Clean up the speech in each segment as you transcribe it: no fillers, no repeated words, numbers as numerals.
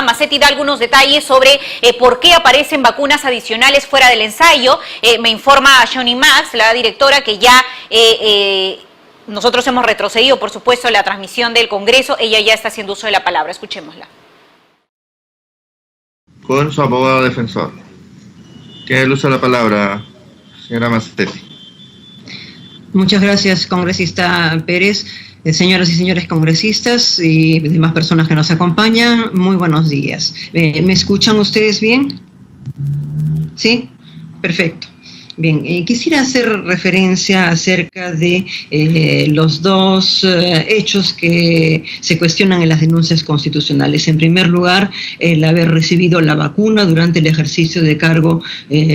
Macetti da algunos detalles sobre por qué aparecen vacunas adicionales fuera del ensayo. Me informa Johnny Max, la directora, que ya nosotros hemos retrocedido, por supuesto, la transmisión del Congreso. Ella ya está haciendo uso de la palabra. Escuchémosla. Con su abogado defensor. Tiene el uso de la palabra, señora Macetti. Muchas gracias, congresista Pérez. Señoras y señores congresistas y demás personas que nos acompañan, muy buenos días. ¿Me escuchan ustedes bien? ¿Sí? Perfecto. Bien, quisiera hacer referencia acerca de los dos hechos que se cuestionan en las denuncias constitucionales. En primer lugar, el haber recibido la vacuna durante el ejercicio de cargo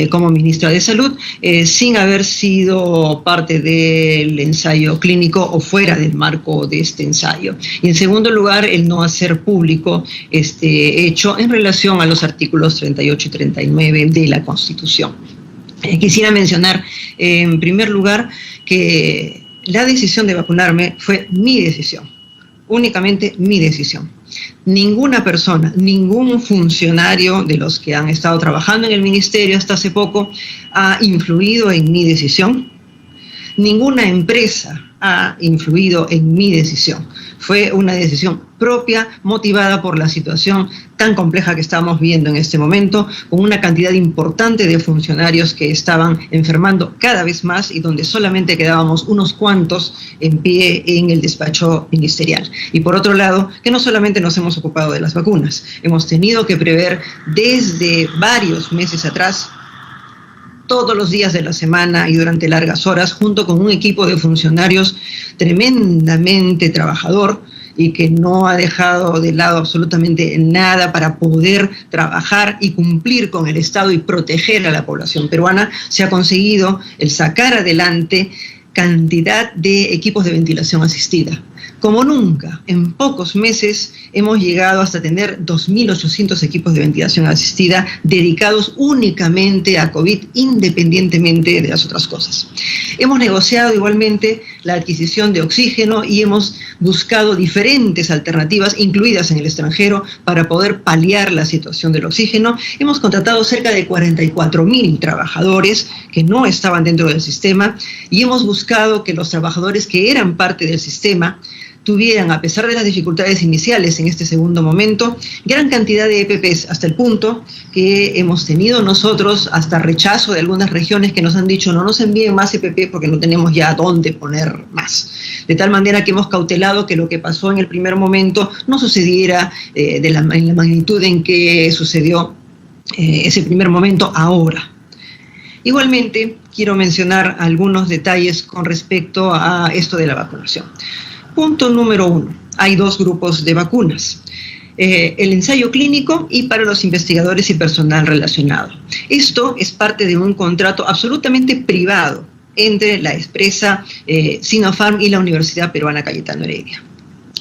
como ministra de Salud, sin haber sido parte del ensayo clínico o fuera del marco de este ensayo. Y en segundo lugar, el no hacer público este hecho en relación a los artículos 38 y 39 de la Constitución. Quisiera mencionar, en primer lugar, que la decisión de vacunarme fue mi decisión, únicamente mi decisión. Ninguna persona, ningún funcionario de los que han estado trabajando en el ministerio hasta hace poco ha influido en mi decisión. Ninguna empresa ha influido en mi decisión. Fue una decisión propia, motivada por la situación tan compleja que estamos viendo en este momento, con una cantidad importante de funcionarios que estaban enfermando cada vez más y donde solamente quedábamos unos cuantos en pie en el despacho ministerial. Y por otro lado, que no solamente nos hemos ocupado de las vacunas, hemos tenido que prever desde varios meses atrás, todos los días de la semana y durante largas horas, junto con un equipo de funcionarios tremendamente trabajador y que no ha dejado de lado absolutamente nada para poder trabajar y cumplir con el Estado y proteger a la población peruana. Se ha conseguido el sacar adelante cantidad de equipos de ventilación asistida. Como nunca, en pocos meses hemos llegado hasta tener 2.800 equipos de ventilación asistida dedicados únicamente a COVID, independientemente de las otras cosas. Hemos negociado igualmente la adquisición de oxígeno y hemos buscado diferentes alternativas, incluidas en el extranjero, para poder paliar la situación del oxígeno. Hemos contratado cerca de 44.000 trabajadores que no estaban dentro del sistema y hemos buscado que los trabajadores que eran parte del sistema tuvieran, a pesar de las dificultades iniciales en este segundo momento, gran cantidad de EPPs, hasta el punto que hemos tenido nosotros hasta rechazo de algunas regiones que nos han dicho no nos envíen más EPP porque no tenemos ya dónde poner más. De tal manera que hemos cautelado que lo que pasó en el primer momento no sucediera en la magnitud en que sucedió ese primer momento ahora. Igualmente, quiero mencionar algunos detalles con respecto a esto de la vacunación. Punto número 1. Hay dos grupos de vacunas. El ensayo clínico y para los investigadores y personal relacionado. Esto es parte de un contrato absolutamente privado entre la empresa Sinopharm y la Universidad Peruana Cayetano Heredia.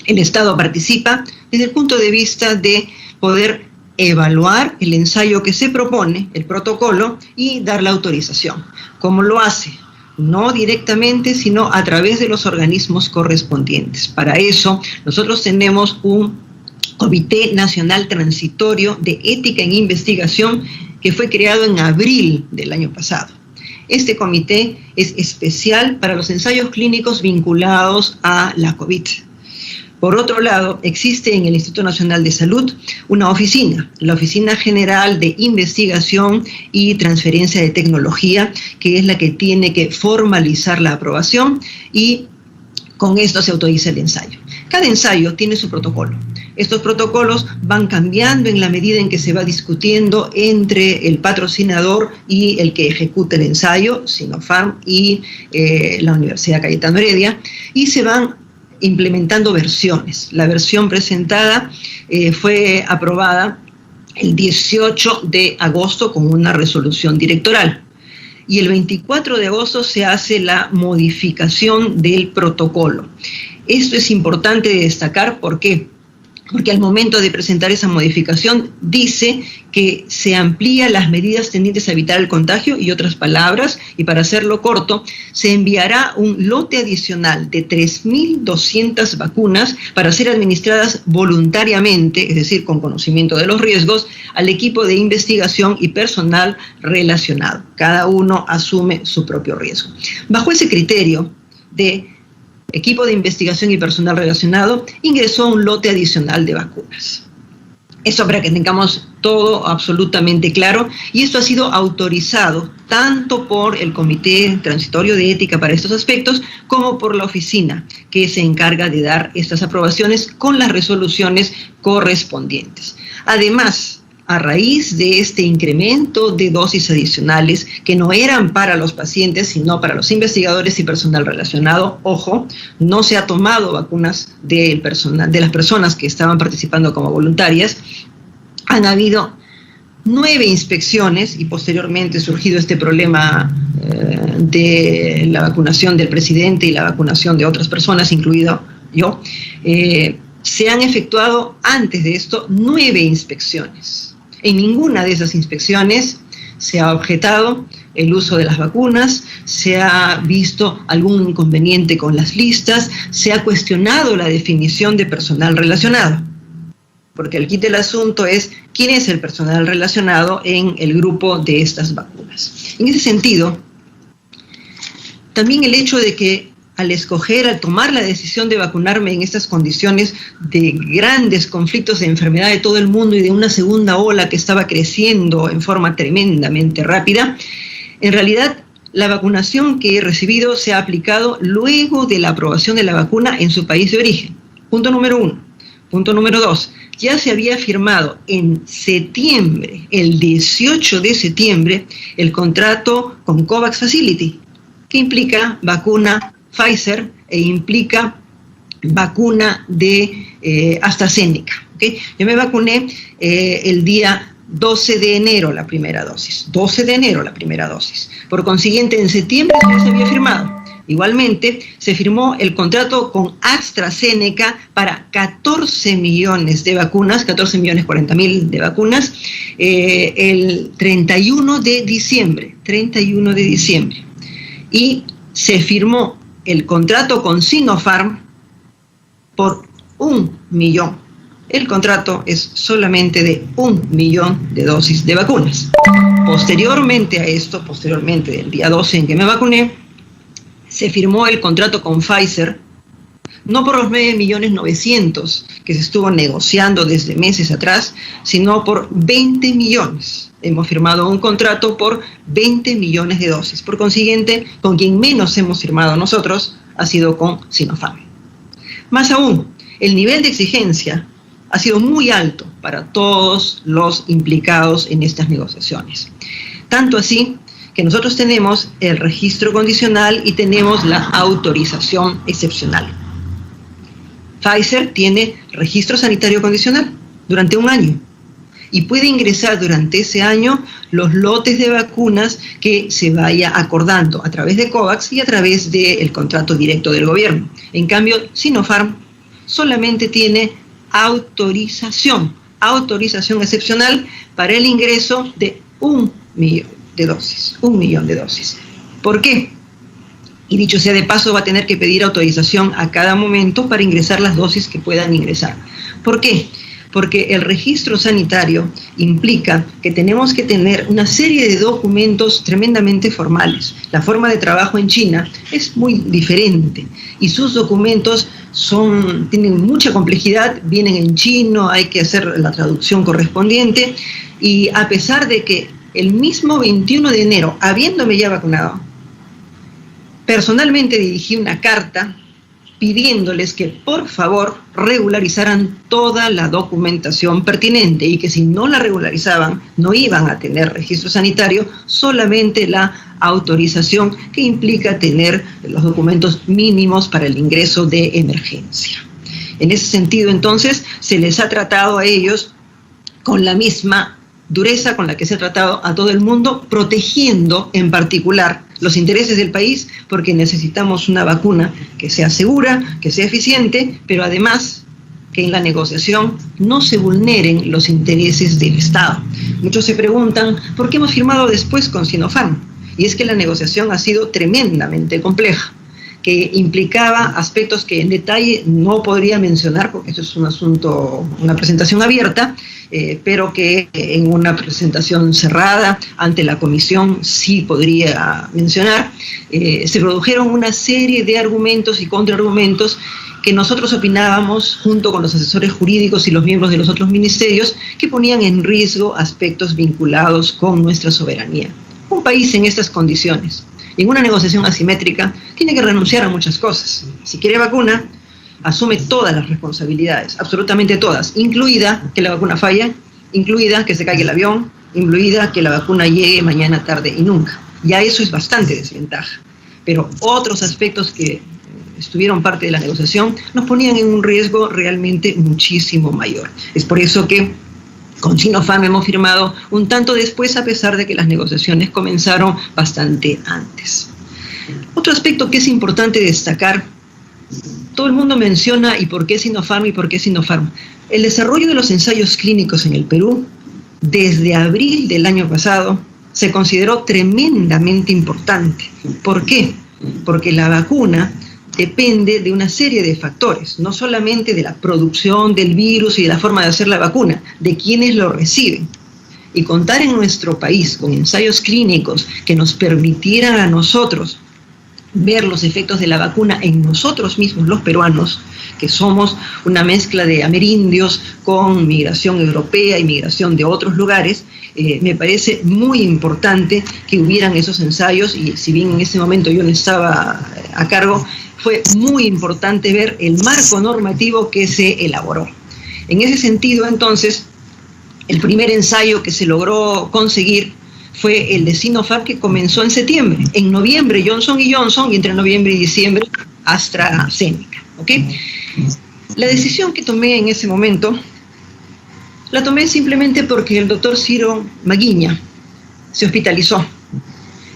El Estado participa desde el punto de vista de poder evaluar el ensayo que se propone, el protocolo, y dar la autorización. ¿Cómo lo hace? No directamente, sino a través de los organismos correspondientes. Para eso, nosotros tenemos un Comité Nacional Transitorio de Ética en Investigación que fue creado en abril del año pasado. Este comité es especial para los ensayos clínicos vinculados a la COVID. Por otro lado, existe en el Instituto Nacional de Salud una oficina, la Oficina General de Investigación y Transferencia de Tecnología, que es la que tiene que formalizar la aprobación y con esto se autoriza el ensayo. Cada ensayo tiene su protocolo. Estos protocolos van cambiando en la medida en que se va discutiendo entre el patrocinador y el que ejecuta el ensayo, Sinopharm y la Universidad Cayetano Heredia, y se van implementando versiones. La versión presentada fue aprobada el 18 de agosto con una resolución directoral. Y el 24 de agosto se hace la modificación del protocolo. Esto es importante de destacar, ¿por qué? porque al momento de presentar esa modificación dice que se amplía las medidas tendientes a evitar el contagio y otras palabras, y para hacerlo corto, se enviará un lote adicional de 3.200 vacunas para ser administradas voluntariamente, es decir, con conocimiento de los riesgos, al equipo de investigación y personal relacionado. Cada uno asume su propio riesgo. Bajo ese criterio de equipo de investigación y personal relacionado, ingresó un lote adicional de vacunas. Eso para que tengamos todo absolutamente claro, y esto ha sido autorizado tanto por el Comité Transitorio de Ética para estos aspectos, como por la oficina que se encarga de dar estas aprobaciones con las resoluciones correspondientes. Además, a raíz de este incremento de dosis adicionales que no eran para los pacientes, sino para los investigadores y personal relacionado, ojo, no se ha tomado vacunas de las personas que estaban participando como voluntarias. Han habido 9 inspecciones y posteriormente surgido este problema de la vacunación del presidente y la vacunación de otras personas, incluido yo. Se han efectuado antes de esto 9 inspecciones. En ninguna de esas inspecciones se ha objetado el uso de las vacunas, se ha visto algún inconveniente con las listas, se ha cuestionado la definición de personal relacionado. Porque el kit del asunto es quién es el personal relacionado en el grupo de estas vacunas. En ese sentido, también el hecho de que al tomar la decisión de vacunarme en estas condiciones de grandes conflictos de enfermedad de todo el mundo y de una segunda ola que estaba creciendo en forma tremendamente rápida, en realidad la vacunación que he recibido se ha aplicado luego de la aprobación de la vacuna en su país de origen. Punto número 1. Punto número 2. Ya se había firmado en septiembre, el 18 de septiembre, el contrato con COVAX Facility, que implica vacuna Pfizer e implica vacuna de AstraZeneca. ¿Okay? Yo me vacuné el día 12 de enero la primera dosis. 12 de enero la primera dosis. Por consiguiente, en septiembre ya se había firmado. Igualmente, se firmó el contrato con AstraZeneca para 14 millones de vacunas, 14.040.000 de vacunas, el 31 de diciembre. Y se firmó el contrato con Sinopharm por 1 millón. El contrato es solamente de 1 millón de dosis de vacunas. Posteriormente a esto, posteriormente del día 12 en que me vacuné, se firmó el contrato con Pfizer, no por los 9.900.000 que se estuvo negociando desde meses atrás, sino por 20 millones. Hemos firmado un contrato por 20 millones de dosis. Por consiguiente, con quien menos hemos firmado nosotros ha sido con Sinopharm. Más aún, el nivel de exigencia ha sido muy alto para todos los implicados en estas negociaciones. Tanto así que nosotros tenemos el registro condicional y tenemos la autorización excepcional. Pfizer tiene registro sanitario condicional durante 1 año y puede ingresar durante ese año los lotes de vacunas que se vaya acordando a través de COVAX y a través del contrato directo del gobierno. En cambio, Sinopharm solamente tiene autorización excepcional para el ingreso de 1 millón de dosis. 1 millón de dosis. ¿Por qué? Y dicho sea de paso, va a tener que pedir autorización a cada momento para ingresar las dosis que puedan ingresar. ¿Por qué? Porque el registro sanitario implica que tenemos que tener una serie de documentos tremendamente formales. La forma de trabajo en China es muy diferente y sus documentos tienen mucha complejidad, vienen en chino, hay que hacer la traducción correspondiente, y a pesar de que el mismo 21 de enero, habiéndome ya vacunado, personalmente dirigí una carta pidiéndoles que por favor regularizaran toda la documentación pertinente y que si no la regularizaban no iban a tener registro sanitario, solamente la autorización que implica tener los documentos mínimos para el ingreso de emergencia. En ese sentido, entonces, se les ha tratado a ellos con la misma dureza con la que se ha tratado a todo el mundo, protegiendo en particular los intereses del país, porque necesitamos una vacuna que sea segura, que sea eficiente, pero además que en la negociación no se vulneren los intereses del Estado. Muchos se preguntan por qué hemos firmado después con Sinopharm, y es que la negociación ha sido tremendamente compleja, que implicaba aspectos que en detalle no podría mencionar, porque eso es un asunto, una presentación abierta, pero que en una presentación cerrada ante la comisión sí podría mencionar. Se produjeron una serie de argumentos y contraargumentos que nosotros opinábamos, junto con los asesores jurídicos y los miembros de los otros ministerios, que ponían en riesgo aspectos vinculados con nuestra soberanía. Un país en estas condiciones, en una negociación asimétrica, tiene que renunciar a muchas cosas. Si quiere vacuna, asume todas las responsabilidades, absolutamente todas, incluida que la vacuna falla, incluida que se caiga el avión, incluida que la vacuna llegue mañana, tarde y nunca. Ya eso es bastante desventaja. Pero otros aspectos que estuvieron parte de la negociación nos ponían en un riesgo realmente muchísimo mayor. Es por eso que con Sinopharm hemos firmado un tanto después, a pesar de que las negociaciones comenzaron bastante antes. Otro aspecto que es importante destacar, todo el mundo menciona ¿y por qué Sinopharm y por qué Sinopharm? El desarrollo de los ensayos clínicos en el Perú, desde abril del año pasado, se consideró tremendamente importante. ¿Por qué? Porque la vacuna depende de una serie de factores, no solamente de la producción del virus y de la forma de hacer la vacuna, de quienes lo reciben. Y contar en nuestro país con ensayos clínicos que nos permitieran a nosotros ver los efectos de la vacuna en nosotros mismos, los peruanos, que somos una mezcla de amerindios con migración europea y migración de otros lugares, me parece muy importante que hubieran esos ensayos, y si bien en ese momento yo no estaba a cargo, fue muy importante ver el marco normativo que se elaboró. En ese sentido, entonces, el primer ensayo que se logró conseguir fue el de Sinopharm, que comenzó en septiembre. En noviembre Johnson & Johnson, y entre noviembre y diciembre AstraZeneca. ¿Okay? La decisión que tomé en ese momento, la tomé simplemente porque el doctor Ciro Maguiña se hospitalizó.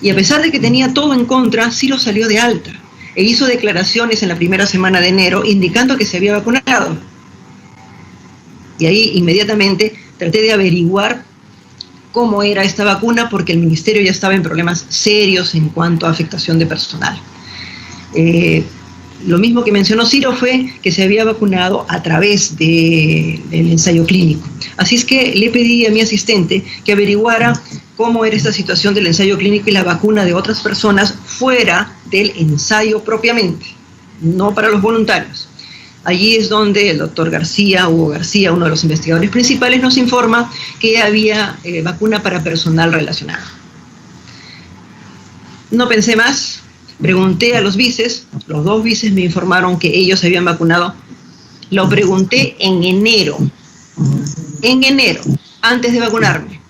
Y a pesar de que tenía todo en contra, Ciro salió de alta e hizo declaraciones en la primera semana de enero indicando que se había vacunado. Y ahí inmediatamente traté de averiguar cómo era esta vacuna, porque el ministerio ya estaba en problemas serios en cuanto a afectación de personal. Lo mismo que mencionó Ciro fue que se había vacunado a través del ensayo clínico. Así es que le pedí a mi asistente que averiguara cómo era esta situación del ensayo clínico y la vacuna de otras personas fuera del ensayo propiamente, no para los voluntarios. Allí es donde el doctor García, Hugo García, uno de los investigadores principales, nos informa que había vacuna para personal relacionado. No pensé más, pregunté a los vices, los dos vices me informaron que ellos se habían vacunado. Lo pregunté en enero, antes de vacunarme.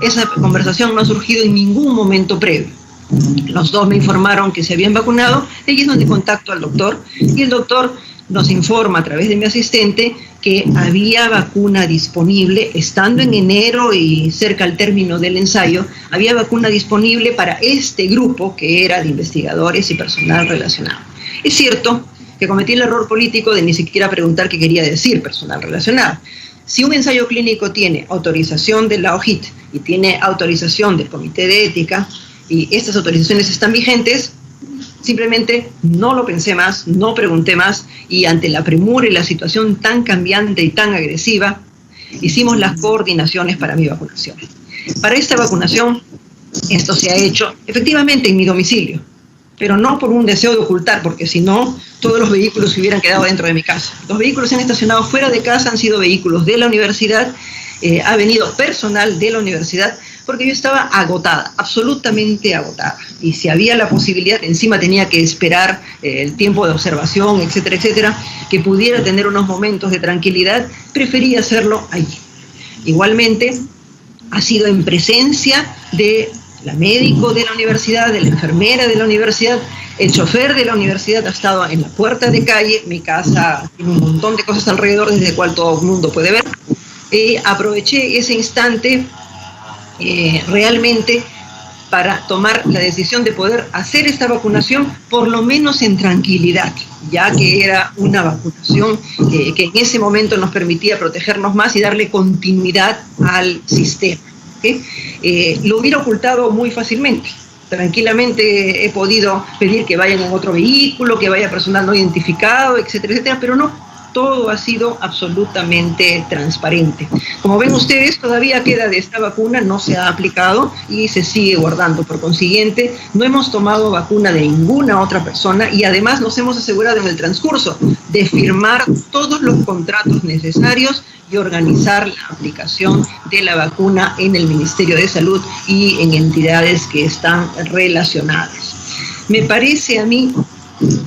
Esa conversación no ha surgido en ningún momento previo. Los dos me informaron que se habían vacunado, allí es donde contacto al doctor, y el doctor nos informa a través de mi asistente que había vacuna disponible, estando en enero y cerca al término del ensayo, había vacuna disponible para este grupo que era de investigadores y personal relacionado. Es cierto que cometí el error político de ni siquiera preguntar qué quería decir personal relacionado. Si un ensayo clínico tiene autorización de la OJIT y tiene autorización del Comité de Ética, y estas autorizaciones están vigentes, simplemente no lo pensé más, no pregunté más, y ante la premura y la situación tan cambiante y tan agresiva, hicimos las coordinaciones para mi vacunación. Para esta vacunación, esto se ha hecho efectivamente en mi domicilio, pero no por un deseo de ocultar, porque si no, todos los vehículos se hubieran quedado dentro de mi casa. Los vehículos se han estacionado fuera de casa, han sido vehículos de la universidad, ha venido personal de la universidad, porque yo estaba agotada, absolutamente agotada. Y si había la posibilidad, encima tenía que esperar el tiempo de observación, etcétera, etcétera, que pudiera tener unos momentos de tranquilidad, preferí hacerlo allí. Igualmente, ha sido en presencia de la médico de la universidad, de la enfermera de la universidad, el chofer de la universidad ha estado en la puerta de calle, mi casa tiene un montón de cosas alrededor desde el cual todo el mundo puede ver. Aproveché ese instante realmente para tomar la decisión de poder hacer esta vacunación, por lo menos en tranquilidad, ya que era una vacunación que en ese momento nos permitía protegernos más y darle continuidad al sistema. Lo hubiera ocultado muy fácilmente. Tranquilamente he podido pedir que vayan en otro vehículo, que vaya personal no identificado, etcétera, etcétera, pero no. Todo ha sido absolutamente transparente. Como ven ustedes, todavía queda de esta vacuna, no se ha aplicado y se sigue guardando. Por consiguiente, no hemos tomado vacuna de ninguna otra persona y además nos hemos asegurado en el transcurso de firmar todos los contratos necesarios y organizar la aplicación de la vacuna en el Ministerio de Salud y en entidades que están relacionadas. Me parece a mí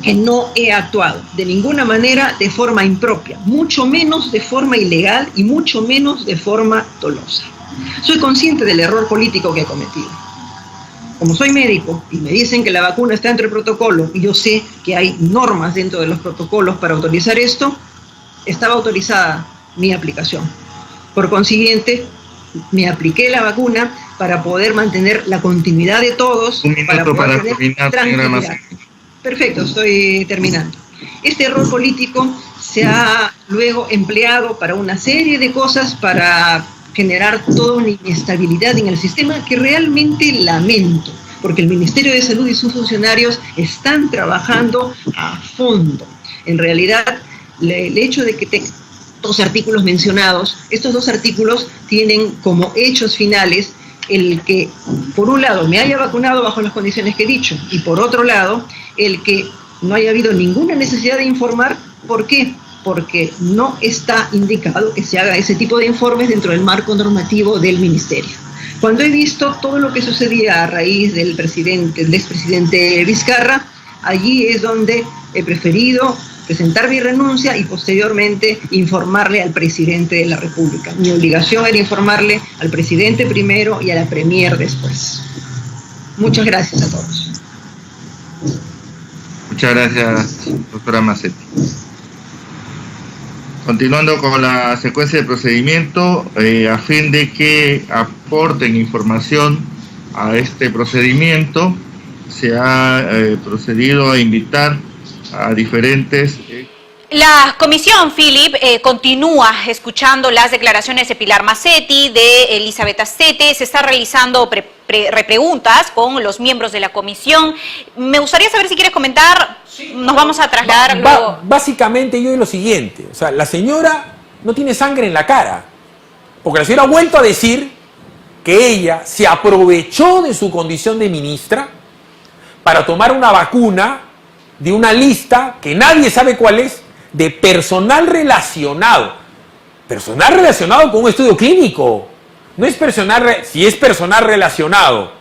que no he actuado de ninguna manera de forma impropia, mucho menos de forma ilegal y mucho menos de forma dolosa. Soy consciente del error político que he cometido. Como soy médico y me dicen que la vacuna está dentro del protocolo y yo sé que hay normas dentro de los protocolos para autorizar esto, estaba autorizada mi aplicación. Por consiguiente, me apliqué la vacuna para poder mantener la continuidad de todos, para poder tener tranquilidad. Perfecto, estoy terminando. Este error político se ha luego empleado para una serie de cosas, para generar toda una inestabilidad en el sistema que realmente lamento, porque el Ministerio de Salud y sus funcionarios están trabajando a fondo. En realidad, el hecho de que dos artículos mencionados, estos dos artículos tienen como hechos finales el que, por un lado, me haya vacunado bajo las condiciones que he dicho, y por otro lado, el que no haya habido ninguna necesidad de informar. ¿Por qué? Porque no está indicado que se haga ese tipo de informes dentro del marco normativo del Ministerio. Cuando he visto todo lo que sucedía a raíz del expresidente Vizcarra, allí es donde he preferido presentar mi renuncia y posteriormente informarle al presidente de la República. Mi obligación era informarle al presidente primero y a la premier después. Muchas gracias a todos. Muchas gracias, doctora Mazzetti. Continuando con la secuencia de procedimiento, a fin de que aporten información a este procedimiento, se ha procedido a invitar a diferentes... La comisión, Philip, continúa escuchando las declaraciones de Pilar Mazzetti, de Elizabeth Astete. Se está realizando repreguntas con los miembros de la comisión. Me gustaría saber si quieres comentar. Sí, nos vamos a trasladar luego. Básicamente yo digo lo siguiente. O sea, la señora no tiene sangre en la cara. Porque la señora ha vuelto a decir que ella se aprovechó de su condición de ministra para tomar una vacuna de una lista que nadie sabe cuál es, de personal relacionado. Personal relacionado con un estudio clínico. No es personal, si es personal relacionado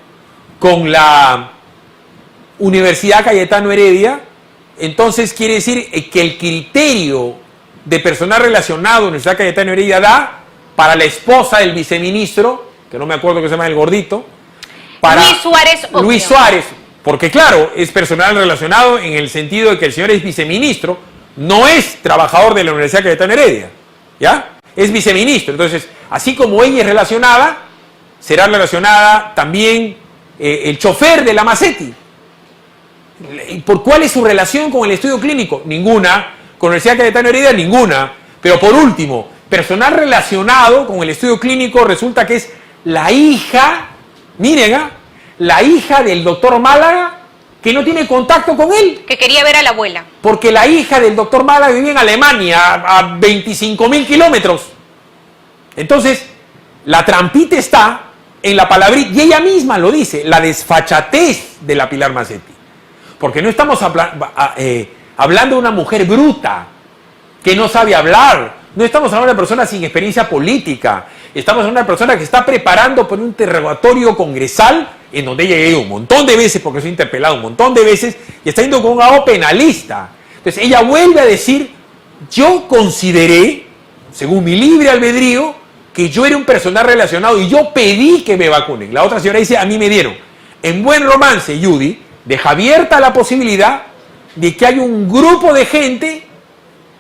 con la Universidad Cayetano Heredia, entonces quiere decir que el criterio de personal relacionado en la Universidad Cayetano Heredia da para la esposa del viceministro, que no me acuerdo que se llama el gordito, para Luis Suárez, porque claro, es personal relacionado en el sentido de que el señor es viceministro, no es trabajador de la Universidad Cayetano Heredia, ¿ya? Es viceministro. Entonces, así como ella es relacionada, será relacionada también el chofer de la Mazzetti. ¿Por cuál es su relación con el estudio clínico? Ninguna. Con la Universidad Cayetano Heredia, ninguna. Pero por último, personal relacionado con el estudio clínico resulta que es la hija, miren, la hija del doctor Málaga, que no tiene contacto con él. Que quería ver a la abuela. Porque la hija del doctor Málaga vive en Alemania, a 25.000 kilómetros. Entonces, la trampita está en la palabrita, y ella misma lo dice, la desfachatez de la Pilar Mazzetti. Porque no estamos hablando de una mujer bruta, que no sabe hablar. No estamos hablando de una persona sin experiencia política. Estamos hablando de una persona que está preparando por un interrogatorio congresal en donde ella ha ido un montón de veces, porque se ha interpelado un montón de veces, y está yendo con un abogado penalista. Entonces ella vuelve a decir, yo consideré, según mi libre albedrío, que yo era un personal relacionado y yo pedí que me vacunen. La otra señora dice, a mí me dieron. En Buen Romance, Judy, deja abierta la posibilidad de que haya un grupo de gente,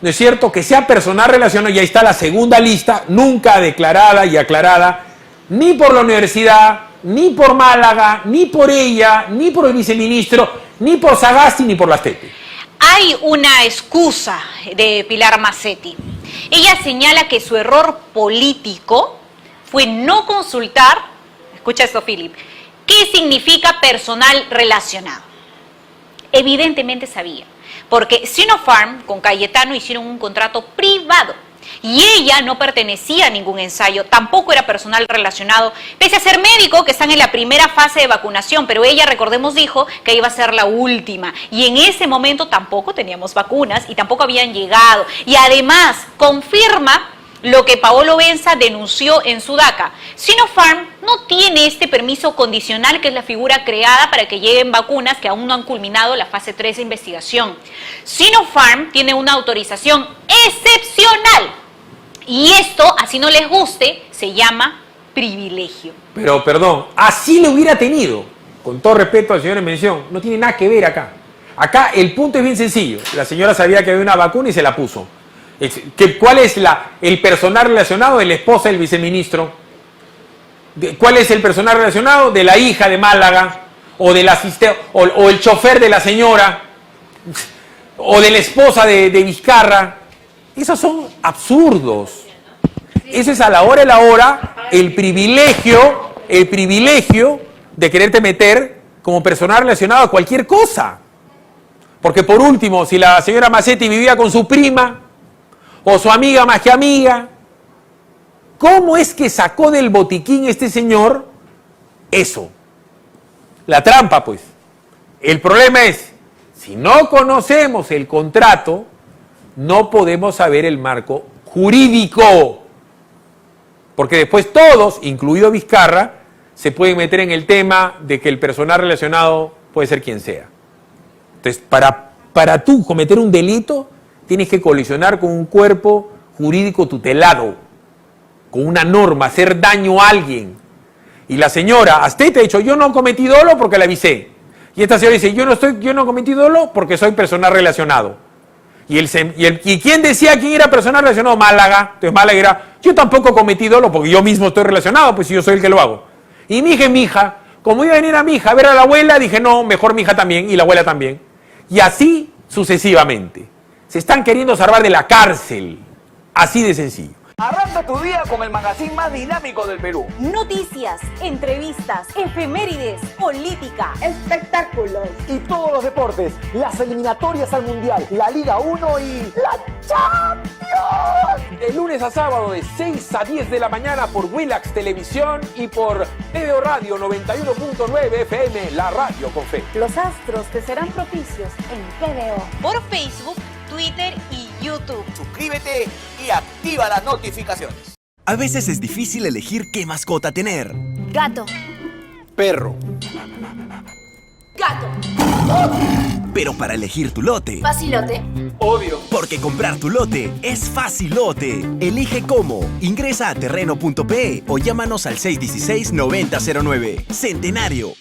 ¿no es cierto?, que sea personal relacionado, y ahí está la segunda lista, nunca declarada y aclarada, ni por la universidad, ni por Málaga, ni por ella, ni por el viceministro, ni por Sagasti, ni por Lastete. Hay una excusa de Pilar Mazzetti. Ella señala que su error político fue no consultar, escucha esto, Philip, ¿qué significa personal relacionado? Evidentemente sabía, porque Sinopharm con Cayetano hicieron un contrato privado y ella no pertenecía a ningún ensayo, tampoco era personal relacionado, pese a ser médico, que están en la primera fase de vacunación, pero ella, recordemos, dijo que iba a ser la última y en ese momento tampoco teníamos vacunas y tampoco habían llegado, y además confirma lo que Paolo Benza denunció en Sudaca. Sinopharm no tiene este permiso condicional, que es la figura creada para que lleguen vacunas que aún no han culminado la fase 3 de investigación. Sinopharm tiene una autorización excepcional y esto, así no les guste, se llama privilegio. Pero, perdón, así le hubiera tenido, con todo respeto al señor en mención, no tiene nada que ver acá. Acá el punto es bien sencillo. La señora sabía que había una vacuna y se la puso. ¿Cuál es el personal relacionado de la esposa del viceministro? ¿Cuál es el personal relacionado de la hija de Málaga? ¿O del asistente, o el chofer de la señora? ¿O de la esposa de Vizcarra? Esos son absurdos. Eso es a la hora de la hora el privilegio de quererte meter como personal relacionado a cualquier cosa. Porque por último, si la señora Mazzetti vivía con su prima, o su amiga más que amiga, ¿cómo es que sacó del botiquín este señor eso? La trampa, pues. El problema es, si no conocemos el contrato, no podemos saber el marco jurídico. Porque después todos, incluido Vizcarra, se pueden meter en el tema de que el personal relacionado puede ser quien sea. Entonces, para tú cometer un delito, tienes que colisionar con un cuerpo jurídico tutelado, con una norma, hacer daño a alguien. Y la señora Astete ha dicho, yo no cometí dolo porque la avisé. Y esta señora dice, yo no cometí dolo porque soy personal relacionado. ¿Y quién decía quién era personal relacionado? Málaga. Entonces Málaga era, yo tampoco cometí dolo porque yo mismo estoy relacionado, pues si yo soy el que lo hago. Y mi hija, como iba a venir a mi hija a ver a la abuela, dije, no, mejor mi hija también y la abuela también. Y así sucesivamente. Se están queriendo salvar de la cárcel. Así de sencillo. Arranca tu día con el magazine más dinámico del Perú. Noticias, entrevistas, efemérides, política, Espectáculos. Y todos los deportes. Las eliminatorias al Mundial, la Liga 1 y la Champions. De lunes a sábado de 6 a 10 de la mañana por Willax Televisión y por TVO Radio 91.9 FM, la radio con fe. los astros te serán propicios en TVO. Por Facebook, Twitter y YouTube. Suscríbete y activa las notificaciones. A veces es difícil elegir qué mascota tener. Gato, Perro. gato, Pero para elegir tu lote, facilote, Obvio. porque comprar tu lote es facilote. Elige cómo. Ingresa a terreno.pe o llámanos al 616-9009. Centenario.